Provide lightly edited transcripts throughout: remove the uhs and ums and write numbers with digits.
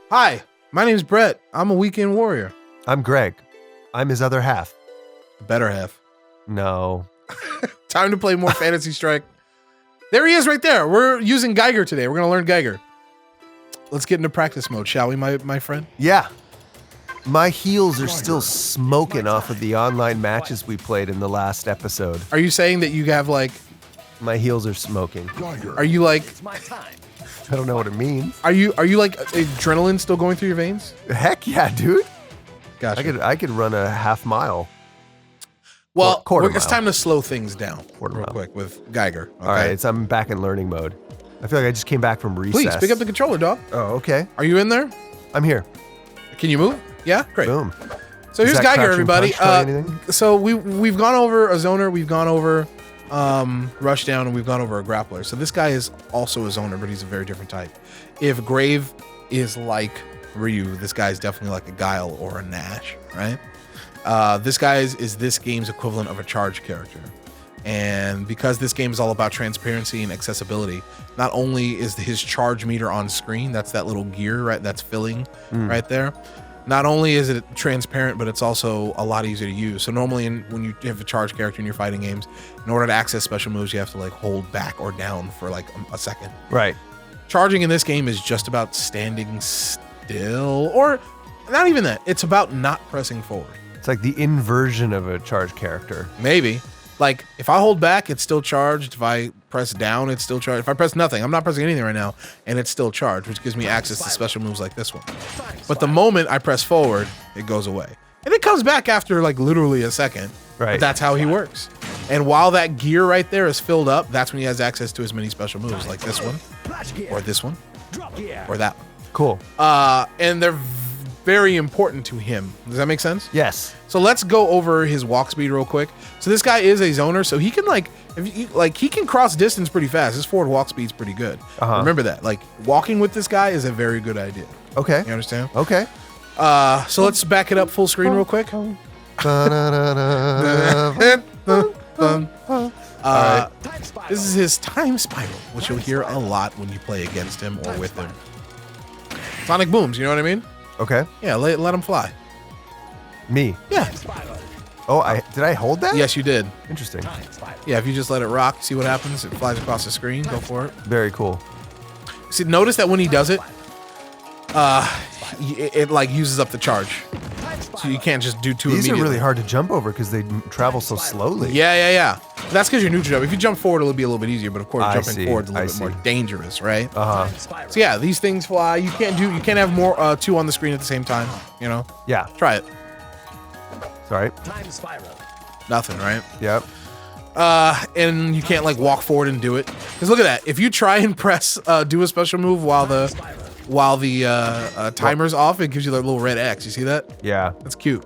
Hi, my name's Brett. I'm a weekend warrior. I'm Greg. I'm his other half. Better half. No. Time to play more Fantasy Strike. There he is right there. We're using Geiger today. We're going to learn Geiger. Let's get into practice mode, shall we, my friend? Yeah. My heels are still smoking off of the online matches we played in the last episode. Are you saying that you have like... My heels are smoking. Are you like... I don't know what it means. Are you like adrenaline still going through your veins? Heck yeah, dude. Gotcha. I could run a half mile. Well, quarter it's mile. time to slow things down Quarter real mile. quick with Geiger. Okay? All right, I'm back in learning mode. I feel like I just came back from recess. Please, pick up the controller, dog. Oh, okay. Are you in there? I'm here. Can you move? Yeah? Great. Boom. So here's Does that Geiger, crouching everybody. punch tell you anything? So we've gone over a zoner, we've gone over rushdown, and we've gone over a grappler. So this guy is also a zoner, but he's a very different type. If Grave is like Ryu, this guy is definitely like a Guile or a Nash, right? This guy is this game's equivalent of a charge character. And because this game is all about transparency and accessibility, not only is his charge meter on screen, that's that little gear, right? That's filling right there. Not only is it transparent, but it's also a lot easier to use. So normally when you have a charge character in your fighting games, in order to access special moves, you have to like hold back or down for like a second. Right. Charging in this game is just about standing still, or not even that. It's about not pressing forward. It's like the inversion of a charge character. Maybe. Like, if I hold back, it's still charged. If I press down, it's still charged. If I press nothing, I'm not pressing anything right now, and it's still charged, which gives me access to special moves like this one. But the moment I press forward, it goes away. And it comes back after, like, literally a second. Right. But that's how he works. And while that gear right there is filled up, that's when he has access to as many special moves, like this one, or this one, or that one. Cool. And they're very important to him. Does that make sense? Yes. So let's go over his walk speed real quick. So this guy is a zoner, so he can he can cross distance pretty fast. His forward walk speed's pretty good. Remember that. Like, walking with this guy is a very good idea. Okay. You understand? Okay. So let's back it up full screen real quick. This is his time spiral, which you'll hear a lot when you play against him or with him. Sonic booms, you know what I mean? Okay. Yeah, let him fly. Me. Yeah. Oh, did I hold that? Yes, you did. Interesting. Yeah, if you just let it rock, see what happens. It flies across the screen. Go for it. Very cool. See, notice that when he does it, it like uses up the charge. So you can't just do two These immediately. are really hard to jump over because they travel so slowly. Yeah. But that's because you're neutral jump. If you jump forward, it'll be a little bit easier. But of course, I jumping see. forward is a little I bit see. more dangerous, right? Uh-huh. So yeah, these things fly. You can't have more two on the screen at the same time. You know? Yeah. Try it. Sorry. Nothing, right? Yep. And you can't like walk forward and do it. Because look at that. If you try and press do a special move while the timer's off, it gives you that little red X. You see that? Yeah. That's cute.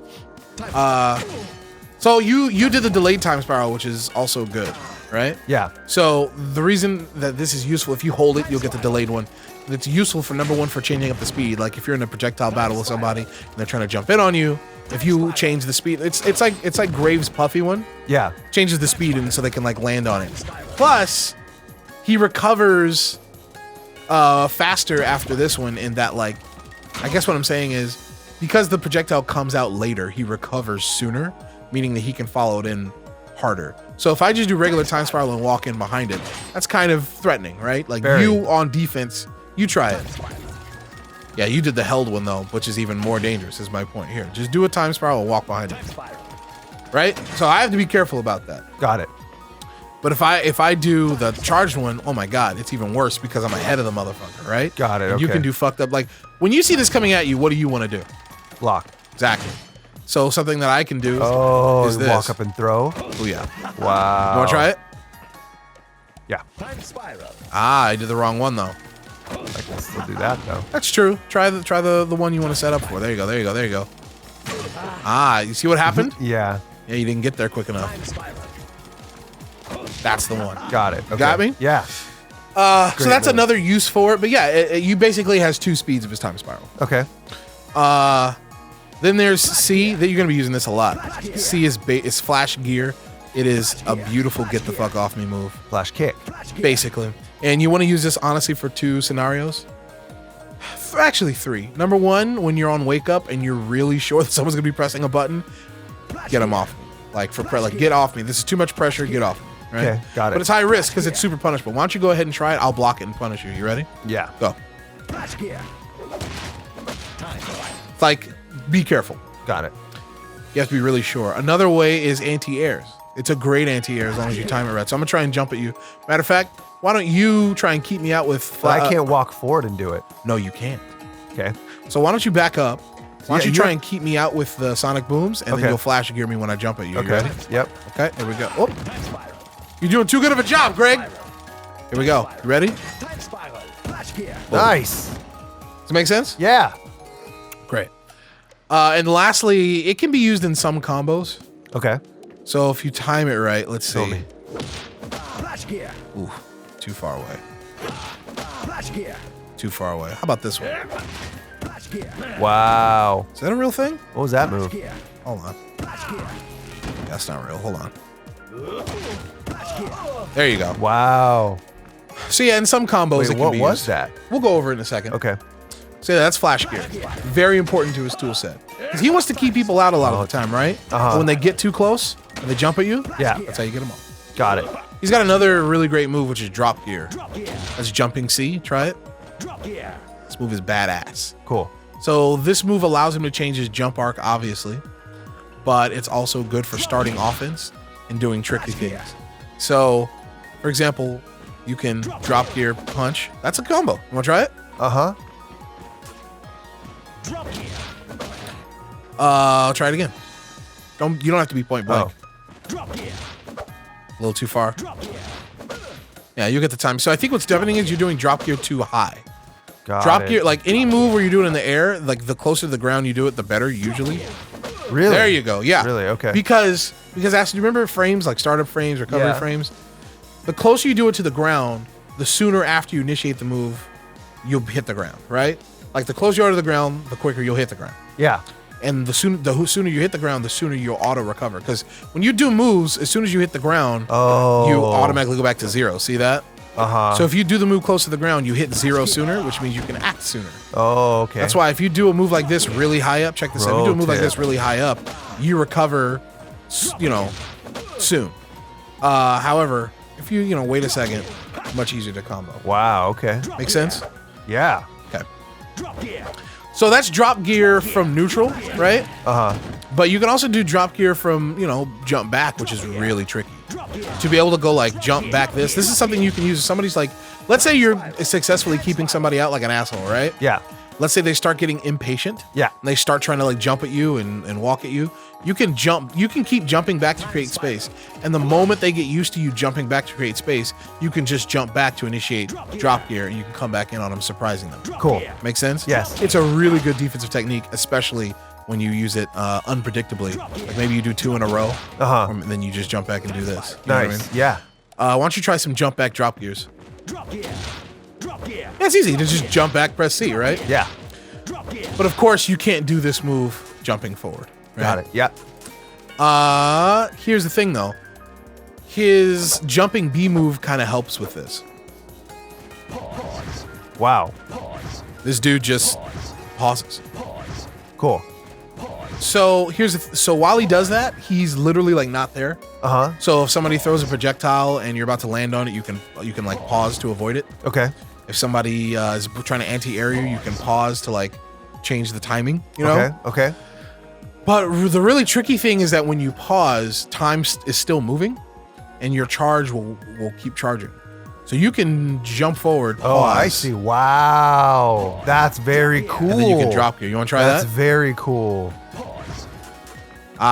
So you did the delayed time spiral, which is also good, right? Yeah. So the reason that this is useful, if you hold it, you'll get the delayed one. It's useful for number one for changing up the speed. Like if you're in a projectile battle with somebody and they're trying to jump in on you, if you change the speed, it's like Graves' puffy one. Yeah. Changes the speed and so they can like land on it. Plus, he recovers faster after this one in that, like, I guess what I'm saying is because the projectile comes out later, he recovers sooner, meaning that he can follow it in harder. So if I just do regular time spiral and walk in behind it, that's kind of threatening, right? Like you on defense, you try it. Yeah, you did the held one though, which is even more dangerous, is my point here. Just do a time spiral and walk behind it. Right? So I have to be careful about that. Got it. But if I do the charged one, oh my god, it's even worse because I'm ahead of the motherfucker, right? Got it. And you can do fucked up. Like when you see this coming at you, what do you want to do? Block. Exactly. So something that I can do is this. Walk up and throw. Oh yeah. Wow. You want to try it? Yeah. I did the wrong one though. I can still do that though. That's true. Try the one you want to set up for. There you go. You see what happened? Yeah. Yeah, you didn't get there quick enough. That's the one. Got it. Okay. Got me? Yeah. So that's another use for it. But yeah, you basically has two speeds of his time spiral. Okay. Then there's C, that you're going to be using this a lot. C is flash gear. It is a beautiful get the fuck off me move. Flash kick. Basically. And you want to use this honestly for two scenarios. Actually, 3. Number 1, when you're on wake up and you're really sure that someone's gonna be pressing a button, get them off me. Like get off me. This is too much pressure. Get off me. Right? Okay, got it. But it's high risk because it's super punishable. Why don't you go ahead and try it? I'll block it and punish you. You ready? Yeah. Go. Like, be careful. Got it. You have to be really sure. Another way is anti-airs. It's a great anti-air as long as you time it right. So I'm gonna try and jump at you. Matter of fact, why don't you try and keep me out with? But I can't walk forward and do it. No, you can't. Okay. So why don't you back up? Why don't you try and keep me out with the sonic booms, and then you'll flash gear me when I jump at you. Okay. You ready? Yep. Okay. Here we go. Oh. You're doing too good of a job, Greg. Here we go. You ready? Nice. Does it make sense? Yeah. Great. And lastly, it can be used in some combos. Okay. So if you time it right, let's see. Show me. Ooh, too far away. Too far away. How about this one? Wow. Is that a real thing? What was that move? Hold on. That's not real. Hold on. There you go. Wow. So yeah, in some combos Wait, it can what be was used. that? We'll go over it in a second. Okay. So yeah, that's flash gear. Very important to his tool set. Because he wants to keep people out a lot of the time, right? Uh-huh. When they get too close and they jump at you, Yeah. that's how you get them off. Got it. He's got another really great move, which is drop gear. That's jumping C. Try it. This move is badass. Cool. So this move allows him to change his jump arc, obviously, but it's also good for starting offense and doing tricky things. So, for example, you can drop gear punch. That's a combo. You want to try it? Uh-huh. I'll try it again. You don't have to be point blank. Oh. A little too far. Yeah, you get the time. So I think what's happening is you're doing drop gear too high. Got it. Gear, like any move where you do it in the air, like the closer to the ground you do it, the better usually. Really? There you go. Yeah. Really? Okay. Because actually, you remember frames like startup frames, recovery Yeah. frames? The closer you do it to the ground, the sooner after you initiate the move, you'll hit the ground, right? Like the closer you are to the ground, the quicker you'll hit the ground. Yeah. And the sooner you hit the ground, the sooner you'll auto recover. Because when you do moves, as soon as you hit the ground, you automatically go back to 0. See that? Uh-huh. So if you do the move close to the ground, you hit 0 sooner, which means you can act sooner. Oh, okay. That's why if you do a move like this really high up, check this out. If you do a move like this really high up, you recover, soon. However, if you wait a second, much easier to combo. Wow, okay. Make sense? Yeah. Okay. So that's drop gear from neutral, right? Uh-huh. But you can also do drop gear from, jump back, which is really tricky. To be able to go like jump back this is something you can use if somebody's like, let's say you're successfully keeping somebody out like an asshole, right? Yeah. Let's say they start getting impatient. Yeah. And they start trying to like jump at you and walk at you. You can keep jumping back to create space. And the moment they get used to you jumping back to create space, you can just jump back to initiate drop gear and you can come back in on them, surprising them. Cool. Make sense? Yes. It's a really good defensive technique, especially when you use it unpredictably. Like maybe you do 2 in a row, and then you just jump back and do this. You know what I Nice. mean? Yeah. Why don't you try some jump back drop gears? Yeah, it's easy to just jump back, press C, right? Yeah. But of course, you can't do this move jumping forward. Right? Got it. Yeah. Here's the thing though. His jumping B move kind of helps with this. Wow. This dude just pauses. Cool. So so while he does that, he's literally like not there. Uh-huh. So if somebody throws a projectile and you're about to land on it, you can like pause to avoid it. Okay. If somebody is trying to anti-air you, you can pause to like change the timing, you know? Okay. But the really tricky thing is that when you pause, time is still moving and your charge will keep charging. So you can jump forward, pause. Oh, I see. Wow. That's very cool. And then you can drop gear. You want to try That's that? very cool.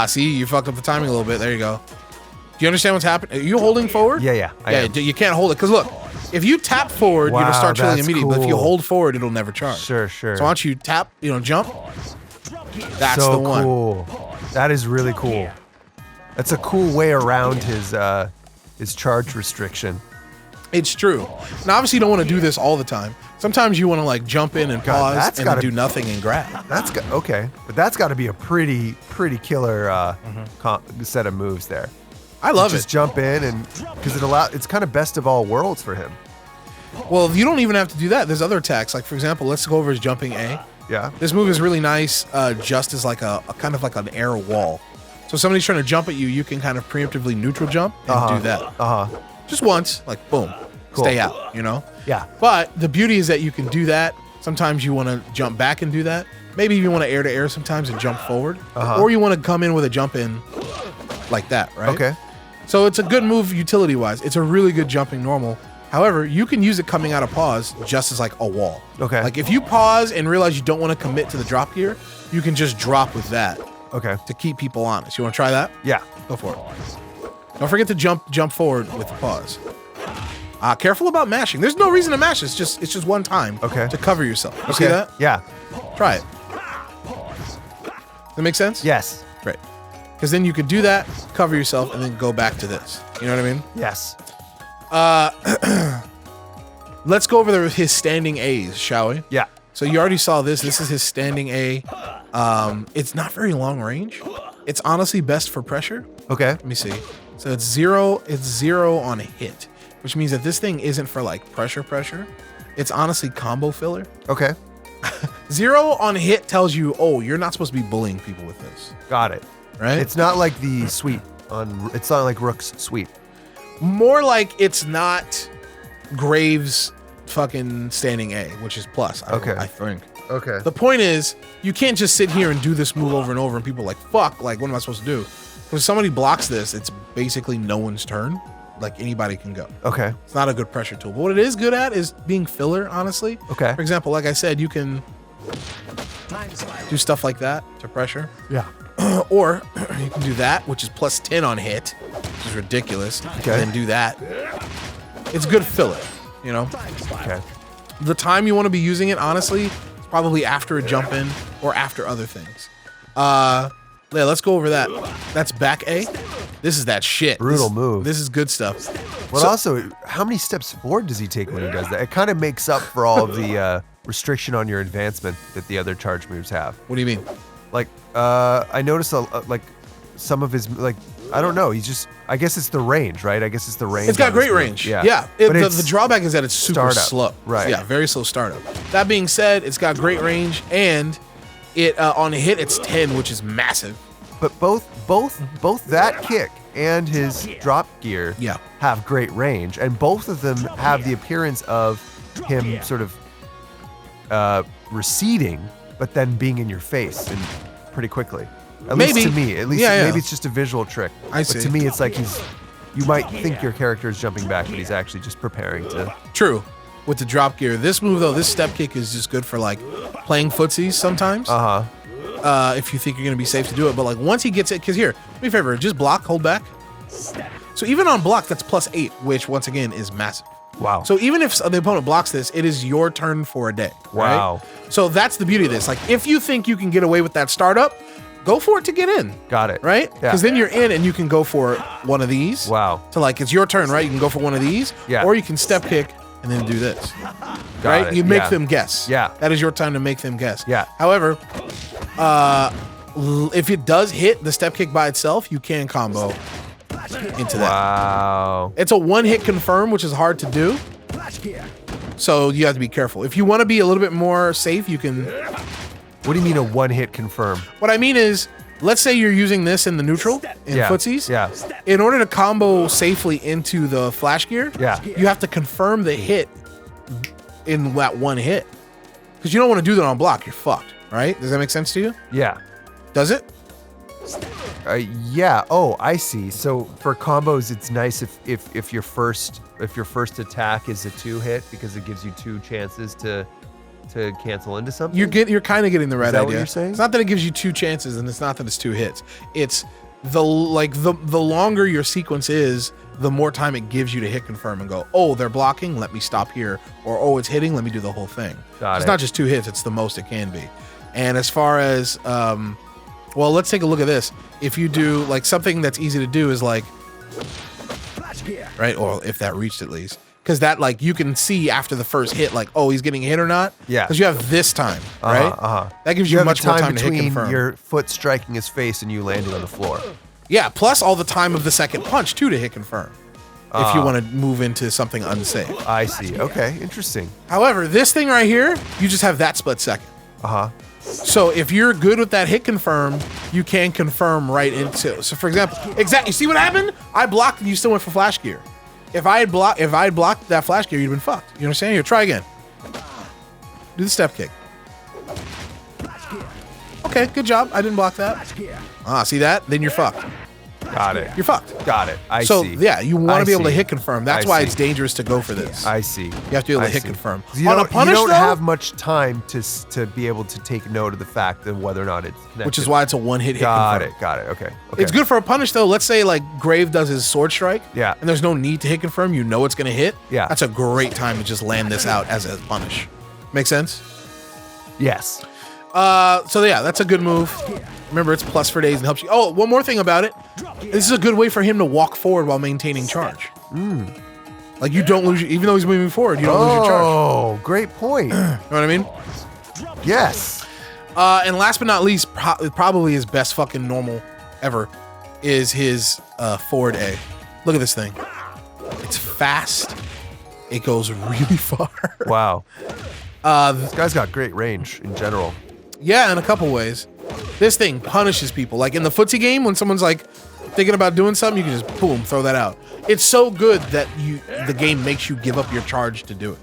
See, you fucked up the timing a little bit. There you go. Do you understand what's happening? Are you holding forward? Yeah. I am. You can't hold it. Because look, if you tap forward, Wow, it'll start trailing that's immediately. But if you cool. hold forward, it'll never charge. Sure. So why don't you tap, jump? That's so the one. Cool. That is really cool. That's a cool way around his charge restriction. It's true. Now, obviously, you don't want to do this all the time. Sometimes you want to like jump in and pause and then do nothing and grab. Okay, but that's got to be a pretty killer set of moves there. I love it. Just jump in and because it's kind of best of all worlds for him. Well, you don't even have to do that. There's other attacks. Like, for example, let's go over his jumping A. Yeah. This move is really nice just as like a kind of like an air wall. So if somebody's trying to jump at you, you can kind of preemptively neutral jump and do that. Just once, like, boom, stay out, you know? Yeah. But the beauty is that you can do that. Sometimes you want to jump back and do that. Maybe you want to air to air sometimes and jump forward. Or you want to come in with a jump in like that, right? Okay. So it's a good move utility-wise. It's a really good jumping normal. However, you can use it coming out of pause just as like a wall. Okay. Like if you pause and realize you don't want to commit to the drop gear, you can just drop with that Okay. to keep people honest. You want to try that? Yeah. Go for it. Don't forget to jump forward with the pause. Careful about mashing. There's no reason to mash. It's just one time to cover yourself. You see that? Yeah. Try it. Does that make sense? Yes. Great. Because then you could do that, cover yourself, and then go back to this. You know what I mean? Yes. Let's go over his standing A's, shall we? Yeah. So you already saw this. This is his standing A. It's not very long range. It's honestly best for pressure. Okay. Let me see. So it's zero on a hit, which means that this thing isn't for like pressure. It's honestly combo filler. Okay. 0 on hit tells you, oh, you're not supposed to be bullying people with this. Got it. Right? It's not like the sweep on. It's not like Rook's sweep. More like it's not Graves' fucking standing A, which is plus. I think. Okay. The point is, you can't just sit here and do this move over and over, and people are like, fuck, like, what am I supposed to do? When somebody blocks this, it's basically no one's turn. Like, anybody can go. Okay. It's not a good pressure tool. But what it is good at is being filler, honestly. Okay. For example, like I said, you can do stuff like that to pressure. Yeah. Or you can do that, which is plus 10 on hit, which is ridiculous. Okay. And then do that. It's good filler, you know? Okay. The time you want to be using it, honestly, is probably after a jump in or after other things. Yeah, let's go over that. That's back A. This is that shit. Brutal move. This is good stuff. Well, also, how many steps forward does he take when he does that? It kind of makes up for all of the restriction on your advancement that the other charge moves have. What do you mean? Like, I noticed like some of his like. I don't know. He's just. I guess it's the range, right? I guess it's the range. It's got great range. Yeah. The drawback is that it's super slow. Right. Yeah, very slow startup. That being said, it's got great range, and it on a hit it's 10, which is massive. But both that kick and his drop gear have great range, and both of them have the appearance of him sort of receding, but then being in your face and pretty quickly. At least to me. At least maybe it's just a visual trick. I see. But to me, it's like you might think your character is jumping back, but he's actually just preparing to. True. With the drop gear. This move, though, this step kick is just good for, like, playing footsies sometimes. If you think you're going to be safe to do it. But, like, once he gets it, because here, do me a favor, just block, hold back. So even on block, that's plus 8, which, once again, is massive. Wow. So even if the opponent blocks this, it is your turn for a day. Wow. Right? So that's the beauty of this. Like, if you think you can get away with that startup, go for it to get in. Got it. Right? Because then you're in and you can go for one of these. Wow. To like, it's your turn, right? You can go for one of these. Yeah. Or you can step kick and then do this. Got it. You make them guess. Yeah. That is your time to make them guess. Yeah. However, if it does hit the step kick by itself, you can combo into that. Wow. It's a one-hit confirm, which is hard to do. So you have to be careful. If you want to be a little bit more safe, you can... What do you mean a one-hit confirm? What I mean is, let's say you're using this in the neutral, in footsies. Yeah. In order to combo safely into the flash gear, you have to confirm the hit in that one hit. Because you don't want to do that on block. You're fucked, right? Does that make sense to you? Yeah. Does it? Yeah. Oh, I see. So for combos, it's nice if your first attack is a 2-hit because it gives you 2 chances to cancel into something. You're kind of getting the right idea. What you're saying? It's not that it gives you 2 chances, and it's not that it's 2 hits. It's the longer your sequence is, the more time it gives you to hit confirm and go, oh, they're blocking, let me stop here, or oh, it's hitting, let me do the whole thing. It's not just 2 hits; it's the most it can be. And as far as well, let's take a look at this. If you do like something that's easy to do is like, right, or if that reached at least. Because that, like, you can see after the first hit, like, oh, he's getting hit or not. Yeah. Because you have this time, right? That gives you much more time to hit confirm. Between your foot striking his face and you landing on the floor. Yeah, plus all the time of the second punch, too, to hit confirm. if you want to move into something unsafe. I see. Okay, interesting. However, this thing right here, you just have that split second. So if you're good with that hit confirm, you can confirm right into. So for example, you see what happened? I blocked and you still went for flash gear. If I had blocked that flash gear, you'd have been fucked. You understand? Here, try again. Do the step kick. Okay, good job. I didn't block that. See that? Then you're fucked. Got it. You're fucked. Got it. I see. So yeah, you want to be able to hit confirm. That's why it's dangerous to go for this. I see. You have to be able to hit confirm. You don't have much time to be able to take note of the fact of whether or not it's connected. Which is why it's a one-hit hit confirm. Got it. Okay. It's good for a punish though. Let's say like Grave does his sword strike. Yeah. And there's no need to hit confirm. You know it's gonna hit. Yeah. That's a great time to just land this out as a punish. Make sense? Yes. So yeah, that's a good move. Remember, it's plus for days and helps you. Oh, one more thing about it. This is a good way for him to walk forward while maintaining charge. Like you don't lose, even though he's moving forward, you don't lose your charge. Oh, great point. You know what I mean? Yes. And last but not least, probably his best fucking normal ever is his forward A. Look at this thing. It's fast. It goes really far. Wow. This guy's got great range in general. Yeah, in a couple ways. This thing punishes people. Like in the footsie game, when someone's like thinking about doing something, you can just boom, throw that out. It's so good that the game makes you give up your charge to do it.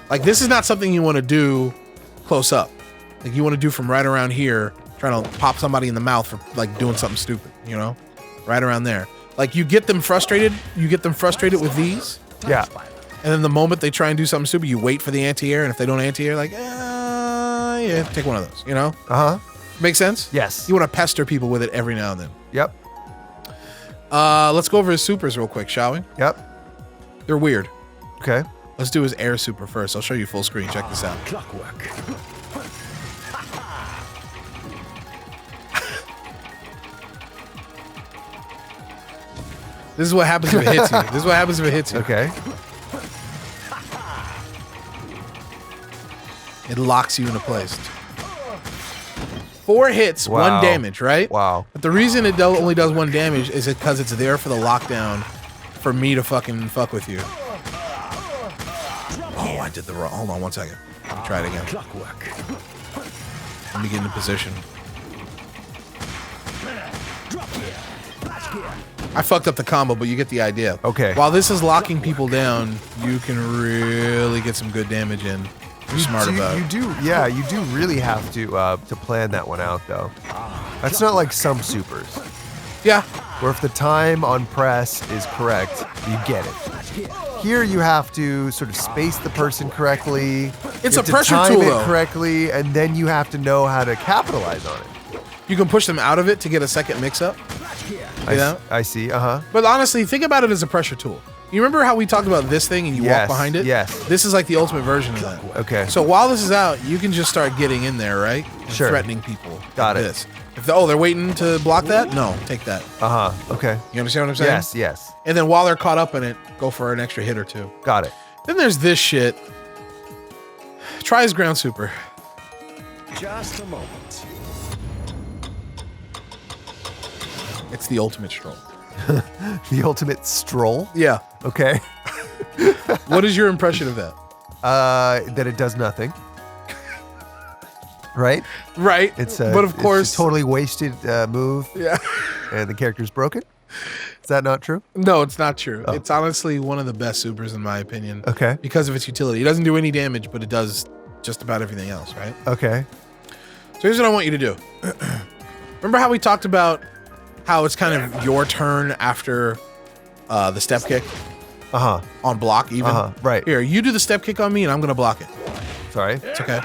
Like this is not something you want to do close up. Like you want to do from right around here, trying to pop somebody in the mouth for like doing something stupid, you know? Right around there. Like you get them frustrated with these. Yeah. And then the moment they try and do something stupid, you wait for the anti-air, and if they don't anti-air, like, yeah, take one of those, you know? Make sense? Yes. You want to pester people with it every now and then. Yep. Let's go over his supers real quick, shall we? Yep. They're weird. Okay. Let's do his air super first. I'll show you full screen. Check this out. Clockwork. This is what happens if it hits you. This is what happens if it hits you. Okay. It locks you into place. 4 hits, 1 damage, right? Wow. But the reason it only does 1 damage is because it's there for the lockdown for me to fucking fuck with you. Oh, I did the wrong. Hold on 1 second. Let me try it again. Clockwork. Let me get into position. I fucked up the combo, but you get the idea. Okay. While this is locking people down, you can really get some good damage in. You're smart about it. You do really have to plan that one out, though. That's not like some supers. Yeah. Where if the time on press is correct, you get it. Here you have to sort of space the person correctly. It's you a have to pressure time tool, it though. correctly, and then you have to know how to capitalize on it. You can push them out of it to get a second mix-up. I see. But honestly, think about it as a pressure tool. You remember how we talked about this thing and you walk behind it? Yes. This is like the ultimate version of that. Okay. So while this is out, you can just start getting in there, right? And Sure. threatening people. Got like it. This. If they're waiting to block that, no, take that. Okay. You understand what I'm saying? Yes. Yes. And then while they're caught up in it, go for an extra hit or 2. Got it. Then there's this shit. Try his ground super. Just a moment. It's the ultimate stroll. The ultimate stroll. Yeah. Okay. What is your impression of that? That it does nothing. Right? Right. But of course, it's a totally wasted move. Yeah. And the character's broken. Is that not true? No, it's not true. Oh. It's honestly one of the best supers in my opinion. Okay. Because of its utility. It doesn't do any damage, but it does just about everything else, right? Okay. So here's what I want you to do. Remember how we talked about how it's kind of your turn after the step kick? On block even? Right. Here, you do the step kick on me and I'm going to block it. Sorry. It's okay.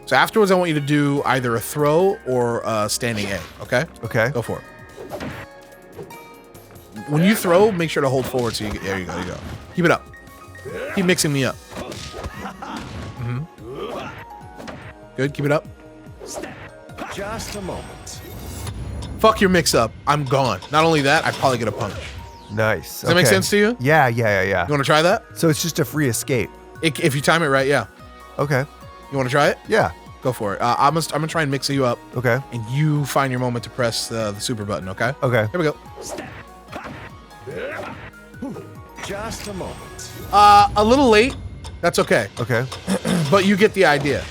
So afterwards, I want you to do either a throw or a standing A, okay? Okay. Go for it. When you throw, make sure to hold forward so there you go. Keep it up. Keep mixing me up. Good, keep it up. Just a moment. Fuck your mix up. I'm gone. Not only that, I probably get a punch. Nice. Does that make sense to you? Yeah. You want to try that? So it's just a free escape. If you time it right, yeah. Okay. You want to try it? Yeah. Go for it. I'm gonna try and mix you up. Okay. And you find your moment to press the super button, okay? Okay. Here we go. Just a moment. A little late. That's okay. Okay. But you get the idea.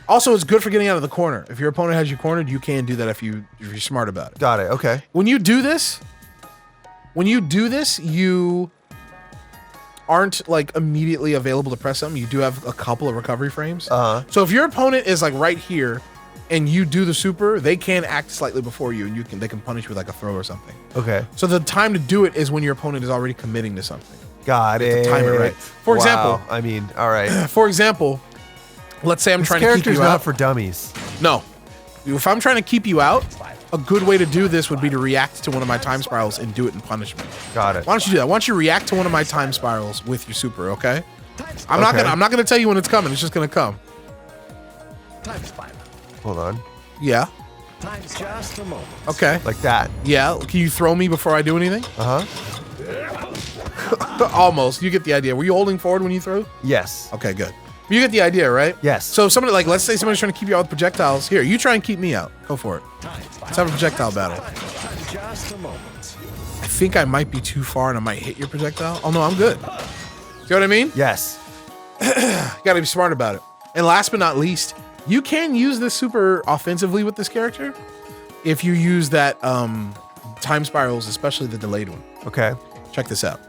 Also, it's good for getting out of the corner. If your opponent has you cornered, you can do that if you're smart about it. Got it. Okay. When you do this, you aren't like immediately available to press something. You do have a couple of recovery frames. So if your opponent is like right here and you do the super, they can act slightly before you and they can punish you with like a throw or something. Okay. So the time to do it is when your opponent is already committing to something. Got it. Time it right. For example, I mean, all right. For example, let's say I'm trying to keep you out. This character's not for dummies. No. If I'm trying to keep you out, a good way to do this would be to react to one of my time spirals and do it in punishment. Got it. Why don't you do that? Why don't you react to one of my time spirals with your super, okay? I'm not gonna tell you when it's coming. It's just gonna come. Hold on. Yeah. Just a moment. Okay. Like that. Yeah. Can you throw me before I do anything? Almost. You get the idea. Were you holding forward when you threw? Yes. Okay, good. You get the idea, right? Yes. So somebody like, let's say somebody's trying to keep you out with projectiles. Here, you try and keep me out. Go for it. Let's have a projectile battle. Just a moment. I think I might be too far and I might hit your projectile. Oh no, I'm good. See what I mean? Yes. You gotta be smart about it. And last but not least, you can use this super offensively with this character if you use that time spirals, especially the delayed one. Okay. Check this out.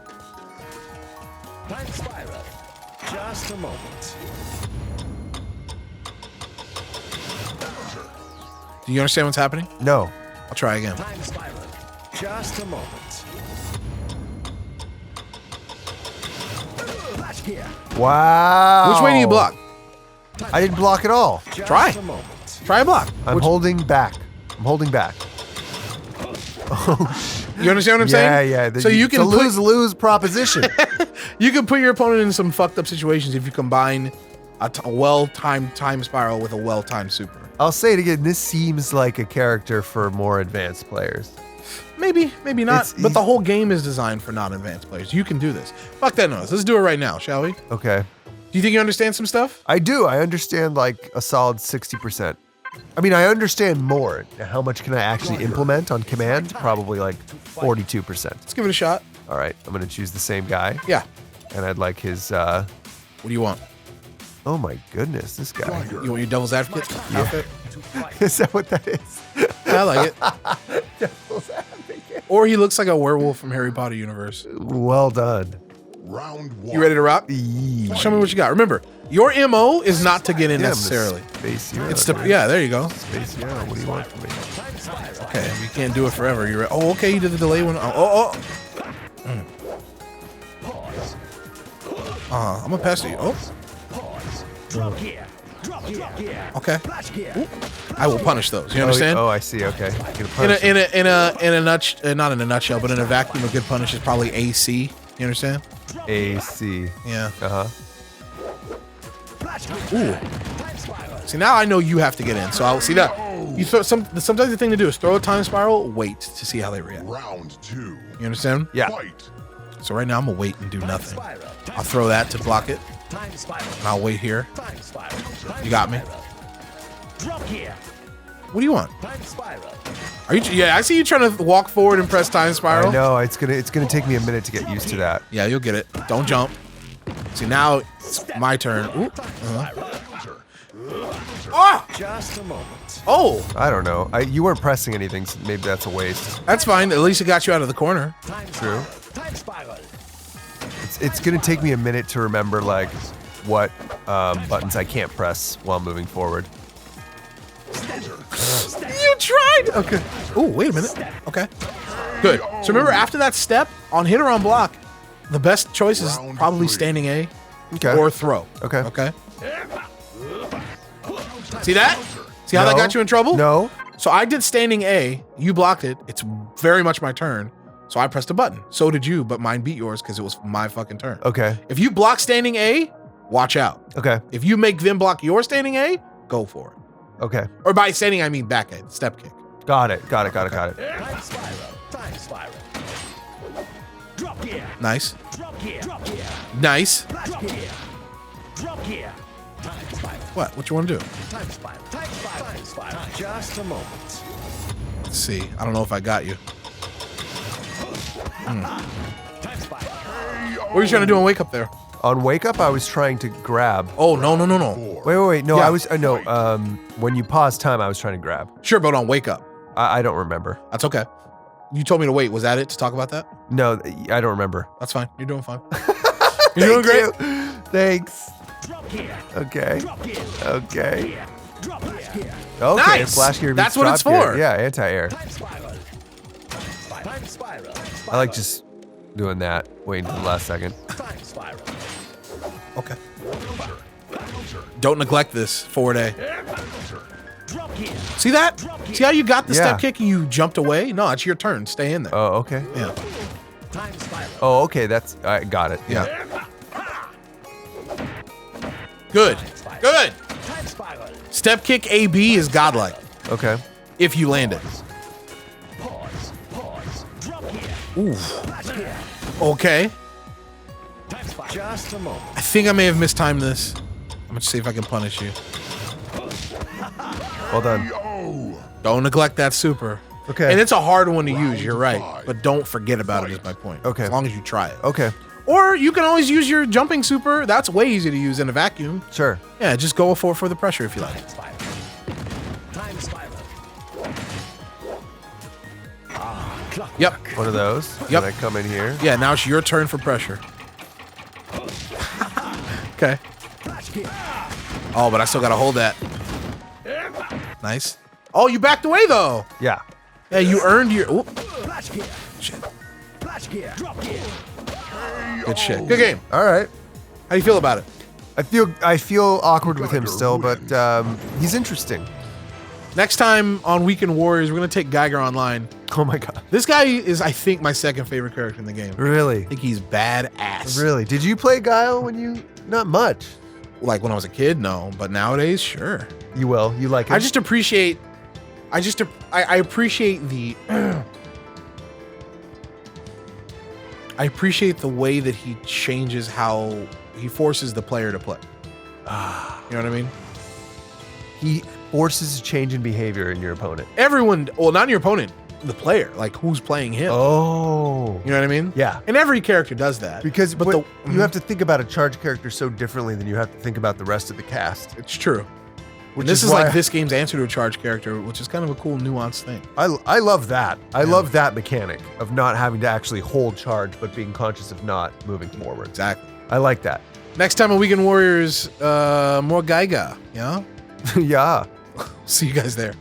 Time spiral. Just a moment. Do you understand what's happening? No. I'll try again. Time spiral. Just a moment. Flash gear. Wow. Which way do you block? I didn't block at all. Just Try. a moment. Try a block. I'm holding back. I'm holding back. You understand what I'm saying? Yeah. So you can it's a lose-lose proposition. You can put your opponent in some fucked up situations if you combine a well-timed time spiral with a well-timed super. I'll say it again. This seems like a character for more advanced players. Maybe not. But the whole game is designed for non-advanced players. You can do this. Fuck that noise. Let's do it right now, shall we? Okay. Do you think you understand some stuff? I do. I understand like a solid 60%. I mean, I understand more. How much can I actually implement on command? Probably like 42%. Let's give it a shot. All right. I'm going to choose the same guy. Yeah. And I'd like his... What do you want? Oh my goodness, this guy. You want your devil's advocate outfit? Is that what that is? I like it. Devil's advocate. Or he looks like a werewolf from Harry Potter universe. Well done. Round one. You ready to rock? Yeah. Show me what you got. Remember, your MO is not to get in necessarily. Space Hero. It's to, yeah, there you go. Space Hero. What do you want from me? Okay, you can't do it forever. You're oh, okay. You did the delay one. Oh. I'm gonna pass to you. Oh. Drop gear. Drop gear. Okay. Flash gear. Ooh. I will punish those. You understand? Oh, I see. Okay. In a not in a nutshell, but in a vacuum, a good punish is probably AC. You understand? AC. Yeah. Flash gear. Ooh. Time spiral. See, now I know you have to get in. So I'll see that. You throw sometimes the thing to do is throw a time spiral, wait to see how they react. Round two. You understand? Yeah. Fight. So right now I'm gonna wait and do nothing. Spiral. I'll throw that to block it, Time spiral. and I'll wait here. Time spiral. You got me. Drop gear. What do you want? Time spiral. Are you? Yeah, I see you trying to walk forward and press time spiral. I know. It's gonna take me a minute to get used to that. Yeah, you'll get it. Don't jump. See, now it's my turn. Ooh. Ah! Just a moment. Oh, I don't know. You weren't pressing anything, so maybe that's a waste. that's fine. At least it got you out of the corner. Time True. Time spiral. It's gonna take me a minute to remember like what buttons I can't press while moving forward. You tried. Okay. Oh, wait a minute. Okay. Good. So remember, after that step, on hit or on block, the best choice is probably standing A Okay. or throw. Okay. Okay. See that? See how that No. got you in trouble? No. So I did standing A. You blocked it. It's very much my turn. So I pressed a button. So did you, but mine beat yours because it was my fucking turn. Okay. If you block standing A, watch out. Okay. If you make them block your standing A, go for it. Okay. Or by standing, I mean back A, step kick. Got it. Got it. Time spiral. Time spiral. Drop gear. Nice. Drop gear. Drop gear. Nice. Flash gear. Drop gear. Time spiral. What? What you want to do? Time spiral. Time spiral. Time spiral. Just a moment. Let's see. I don't know if I got you. Time spiral. What are you trying to do on wake up there? On wake up, I was trying to grab. Oh, no. Wait. No, Yeah. I was. No. When you pause time, I was trying to grab. Sure, but on wake up. I don't remember. That's okay. You told me to wait. Was that it to talk about that? No, I don't remember. That's fine. You're doing fine. You're doing great. You. Thanks. Drop gear. Okay. Drop gear. Okay. Gear. Drop gear. Okay. Nice. Flash gear. That's beats what it's drop gear. for. Yeah, anti-air. Time spiral. Time spiral. I like just doing that, waiting for the last second. Time spiral. Okay. Don't neglect this 4-day. Drop gear. See that? See how you got the Yeah. step kick and you jumped away? No, it's your turn. Stay in there. Oh, okay. Yeah. Time spiral. Oh, okay. I got it. Yeah. Good. Good. Time spiral. Step kick AB is godlike Okay. if you land it. Pause. Pause. Drop gear. Ooh. Flash gear. Okay. Time spiral. Just a moment. I think I may have mistimed this. I'm gonna see if I can punish you. Well done. Don't neglect that super. Okay. And it's a hard one to use, you're right. But don't forget about it is my point. Okay. As long as you try it. Okay. Or you can always use your jumping super. That's way easy to use in a vacuum. Sure. Yeah, just go for the pressure if you like. Time spiral. Time spiral. Clock. Yep. One of those. Yep. And I come in here. Yeah, now it's your turn for pressure. Okay. Flash gear. Oh, but I still gotta hold that. Nice. Oh, you backed away though. Yeah. Yeah, you earned your. Oop. Flash gear. Shit. Flash gear. Drop gear. Good shit. Good game. All right. How do you feel about it? I feel awkward with him still, but he's interesting. Next time on Weekend Warriors, we're gonna take Geiger online. Oh my god. This guy is, I think, my second favorite character in the game. Really? I think he's badass. Really? Did you play Guile when you? Not much. Like when I was a kid, no, but nowadays, sure. You will. You like it? I just appreciate. I appreciate the. I appreciate the way that he changes how he forces the player to play. You know what I mean? He forces a change in behavior in your opponent. Everyone, well, not your opponent, the player, like who's playing him. Oh. You know what I mean? Yeah. And every character does that. Because but you have to think about a charge character so differently than you have to think about the rest of the cast. It's true. Which This is why like this game's answer to a charge character, which is kind of a cool, nuanced thing. I love that. I love that mechanic of not having to actually hold charge, but being conscious of not moving forward. Exactly. I like that. Next time on Weekend Warriors, more Geiger. Yeah. Yeah. See you guys there.